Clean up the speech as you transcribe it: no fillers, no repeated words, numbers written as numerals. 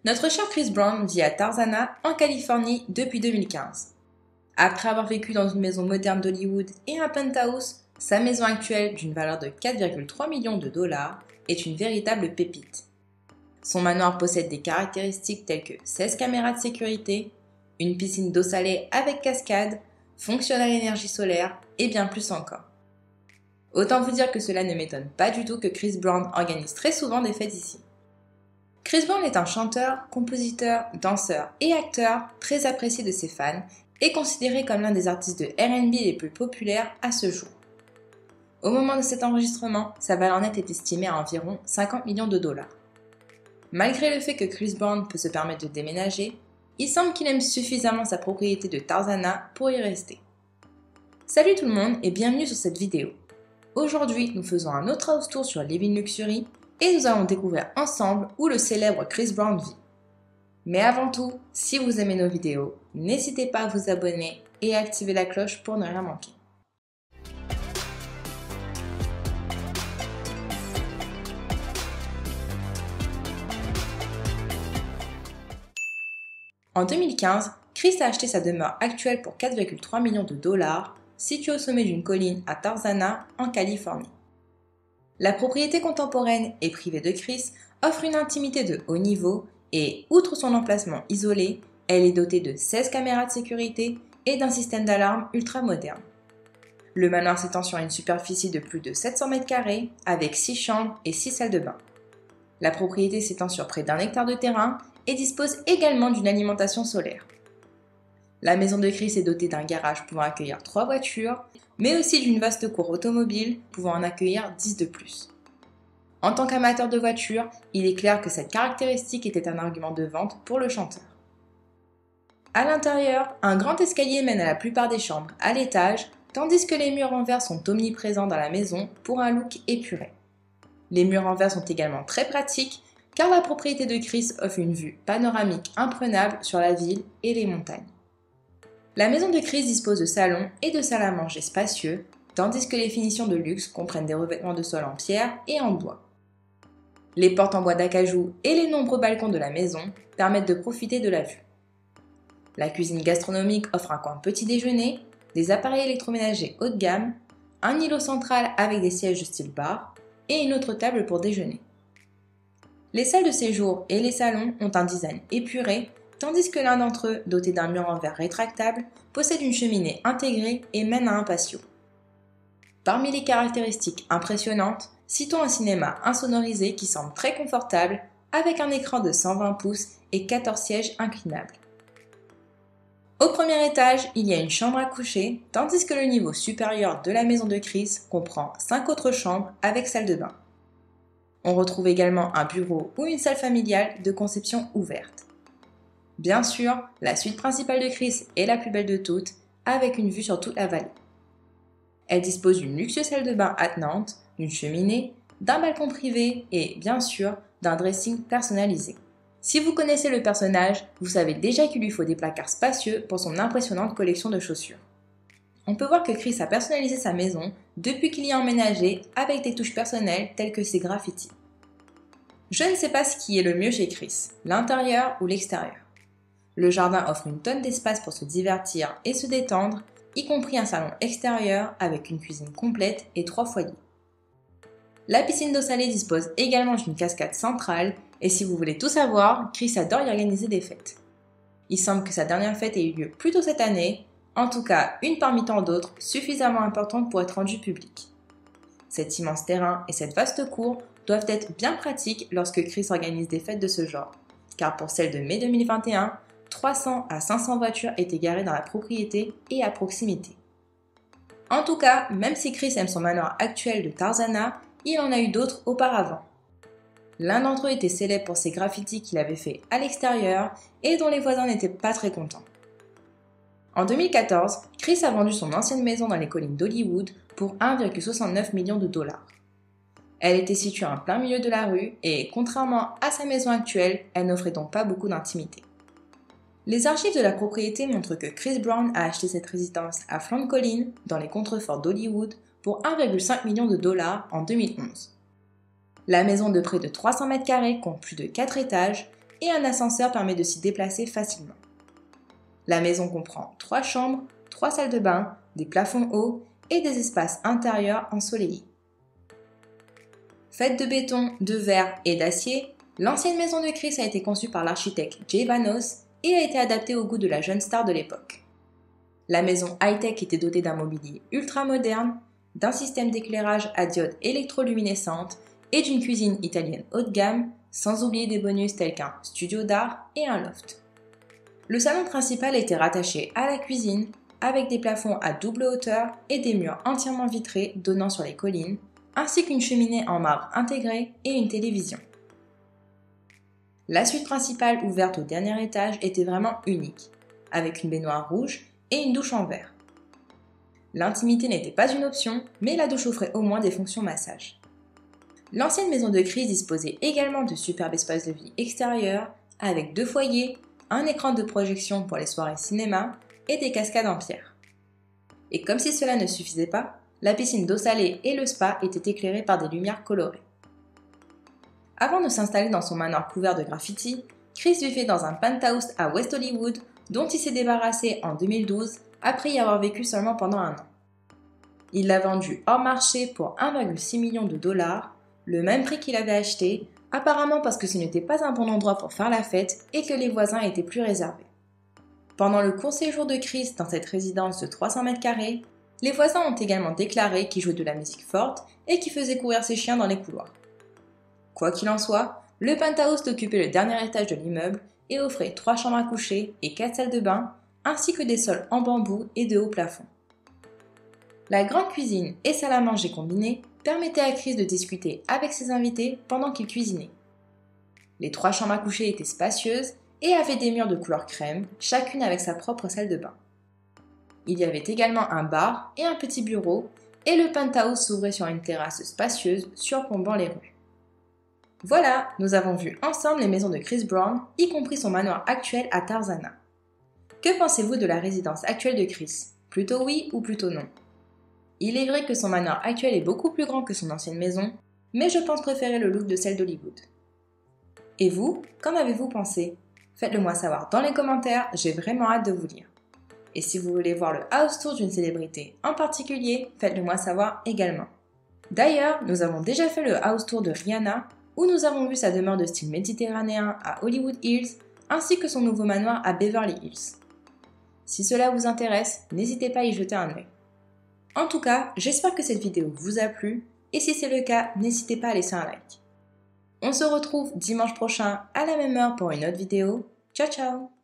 Notre cher Chris Brown vit à Tarzana, en Californie, depuis 2015. Après avoir vécu dans une maison moderne d'Hollywood et un penthouse, sa maison actuelle, d'une valeur de 4,3 millions de dollars, est une véritable pépite. Son manoir possède des caractéristiques telles que 16 caméras de sécurité, une piscine d'eau salée avec cascade, fonctionne à l'énergie solaire et bien plus encore. Autant vous dire que cela ne m'étonne pas du tout que Chris Brown organise très souvent des fêtes ici. Chris Brown est un chanteur, compositeur, danseur et acteur très apprécié de ses fans et considéré comme l'un des artistes de R&B les plus populaires à ce jour. Au moment de cet enregistrement, sa valeur nette est estimée à environ 50 millions de dollars. Malgré le fait que Chris Brown peut se permettre de déménager, il semble qu'il aime suffisamment sa propriété de Tarzana pour y rester. Salut tout le monde et bienvenue sur cette vidéo. Aujourd'hui, nous faisons un autre house tour sur Living Luxury et nous allons découvrir ensemble où le célèbre Chris Brown vit. Mais avant tout, si vous aimez nos vidéos, n'hésitez pas à vous abonner et à activer la cloche pour ne rien manquer. En 2015, Chris a acheté sa demeure actuelle pour 4,3 millions de dollars, située au sommet d'une colline à Tarzana, en Californie. La propriété contemporaine et privée de Chris offre une intimité de haut niveau et, outre son emplacement isolé, elle est dotée de 16 caméras de sécurité et d'un système d'alarme ultra moderne. Le manoir s'étend sur une superficie de plus de 700 m² avec 6 chambres et 6 salles de bain. La propriété s'étend sur près d'1 hectare de terrain et dispose également d'une alimentation solaire. La maison de Chris est dotée d'un garage pouvant accueillir 3 voitures, mais aussi d'une vaste cour automobile pouvant en accueillir 10 de plus. En tant qu'amateur de voitures, il est clair que cette caractéristique était un argument de vente pour le chanteur. À l'intérieur, un grand escalier mène à la plupart des chambres à l'étage, tandis que les murs en verre sont omniprésents dans la maison pour un look épuré. Les murs en verre sont également très pratiques, car la propriété de Chris offre une vue panoramique imprenable sur la ville et les montagnes. La maison de Chris dispose de salons et de salles à manger spacieux, tandis que les finitions de luxe comprennent des revêtements de sol en pierre et en bois. Les portes en bois d'acajou et les nombreux balcons de la maison permettent de profiter de la vue. La cuisine gastronomique offre un coin petit déjeuner, des appareils électroménagers haut de gamme, un îlot central avec des sièges de style bar et une autre table pour déjeuner. Les salles de séjour et les salons ont un design épuré, tandis que l'un d'entre eux, doté d'un mur en verre rétractable, possède une cheminée intégrée et mène à un patio. Parmi les caractéristiques impressionnantes, citons un cinéma insonorisé qui semble très confortable, avec un écran de 120 pouces et 14 sièges inclinables. Au premier étage, il y a une chambre à coucher, tandis que le niveau supérieur de la maison de Chris comprend 5 autres chambres avec salle de bain. On retrouve également un bureau ou une salle familiale de conception ouverte. Bien sûr, la suite principale de Chris est la plus belle de toutes, avec une vue sur toute la vallée. Elle dispose d'une luxueuse salle de bain attenante, d'une cheminée, d'un balcon privé et, bien sûr, d'un dressing personnalisé. Si vous connaissez le personnage, vous savez déjà qu'il lui faut des placards spacieux pour son impressionnante collection de chaussures. On peut voir que Chris a personnalisé sa maison depuis qu'il y a emménagé avec des touches personnelles telles que ses graffitis. Je ne sais pas ce qui est le mieux chez Chris, l'intérieur ou l'extérieur. Le jardin offre une tonne d'espace pour se divertir et se détendre, y compris un salon extérieur avec une cuisine complète et 3 foyers. La piscine d'eau salée dispose également d'une cascade centrale et si vous voulez tout savoir, Chris adore y organiser des fêtes. Il semble que sa dernière fête ait eu lieu plus tôt cette année, en tout cas une parmi tant d'autres suffisamment importante pour être rendue publique. Cet immense terrain et cette vaste cour doivent être bien pratiques lorsque Chris organise des fêtes de ce genre, car pour celle de mai 2021, 300 à 500 voitures étaient garées dans la propriété et à proximité. En tout cas, même si Chris aime son manoir actuel de Tarzana, il en a eu d'autres auparavant. L'un d'entre eux était célèbre pour ses graffitis qu'il avait fait à l'extérieur et dont les voisins n'étaient pas très contents. En 2014, Chris a vendu son ancienne maison dans les collines d'Hollywood pour 1,69 millions de dollars. Elle était située en plein milieu de la rue et, contrairement à sa maison actuelle, elle n'offrait donc pas beaucoup d'intimité. Les archives de la propriété montrent que Chris Brown a acheté cette résidence à flanc de colline, dans les contreforts d'Hollywood, pour 1,5 million de dollars en 2011. La maison de près de 300 m² compte plus de 4 étages et un ascenseur permet de s'y déplacer facilement. La maison comprend 3 chambres, 3 salles de bain, des plafonds hauts et des espaces intérieurs ensoleillés. Faite de béton, de verre et d'acier, l'ancienne maison de Chris a été conçue par l'architecte Jay Vanos et a été adaptée au goût de la jeune star de l'époque. La maison high-tech était dotée d'un mobilier ultra moderne, d'un système d'éclairage à diode électroluminescente et d'une cuisine italienne haut de gamme, sans oublier des bonus tels qu'un studio d'art et un loft. Le salon principal était rattaché à la cuisine, avec des plafonds à double hauteur et des murs entièrement vitrés donnant sur les collines, ainsi qu'une cheminée en marbre intégrée et une télévision. La suite principale ouverte au dernier étage était vraiment unique, avec une baignoire rouge et une douche en verre. L'intimité n'était pas une option, mais la douche offrait au moins des fonctions massage. L'ancienne maison de Chris disposait également de superbes espaces de vie extérieurs, avec 2 foyers, un écran de projection pour les soirées cinéma et des cascades en pierre. Et comme si cela ne suffisait pas, la piscine d'eau salée et le spa étaient éclairés par des lumières colorées. Avant de s'installer dans son manoir couvert de graffitis, Chris vivait dans un penthouse à West Hollywood dont il s'est débarrassé en 2012 après y avoir vécu seulement pendant 1 an. Il l'a vendu hors marché pour 1,6 million de dollars, le même prix qu'il avait acheté, apparemment parce que ce n'était pas un bon endroit pour faire la fête et que les voisins étaient plus réservés. Pendant le court séjour de Chris dans cette résidence de 300 m², les voisins ont également déclaré qu'il jouait de la musique forte et qu'il faisait courir ses chiens dans les couloirs. Quoi qu'il en soit, le penthouse occupait le dernier étage de l'immeuble et offrait 3 chambres à coucher et 4 salles de bain, ainsi que des sols en bambou et de hauts plafonds. La grande cuisine et salle à manger combinée permettaient à Chris de discuter avec ses invités pendant qu'il cuisinait. Les 3 chambres à coucher étaient spacieuses et avaient des murs de couleur crème, chacune avec sa propre salle de bain. Il y avait également un bar et un petit bureau, et le penthouse s'ouvrait sur une terrasse spacieuse surplombant les rues. Voilà, nous avons vu ensemble les maisons de Chris Brown, y compris son manoir actuel à Tarzana. Que pensez-vous de la résidence actuelle de Chris? Plutôt oui ou plutôt non? Il est vrai que son manoir actuel est beaucoup plus grand que son ancienne maison, mais je pense préférer le look de celle d'Hollywood. Et vous, qu'en avez-vous pensé? Faites-le moi savoir dans les commentaires, j'ai vraiment hâte de vous lire. Et si vous voulez voir le house tour d'une célébrité en particulier, faites-le moi savoir également. D'ailleurs, nous avons déjà fait le house tour de Rihanna, où nous avons vu sa demeure de style méditerranéen à Hollywood Hills, ainsi que son nouveau manoir à Beverly Hills. Si cela vous intéresse, n'hésitez pas à y jeter un œil. En tout cas, j'espère que cette vidéo vous a plu, et si c'est le cas, n'hésitez pas à laisser un like. On se retrouve dimanche prochain à la même heure pour une autre vidéo. Ciao ciao!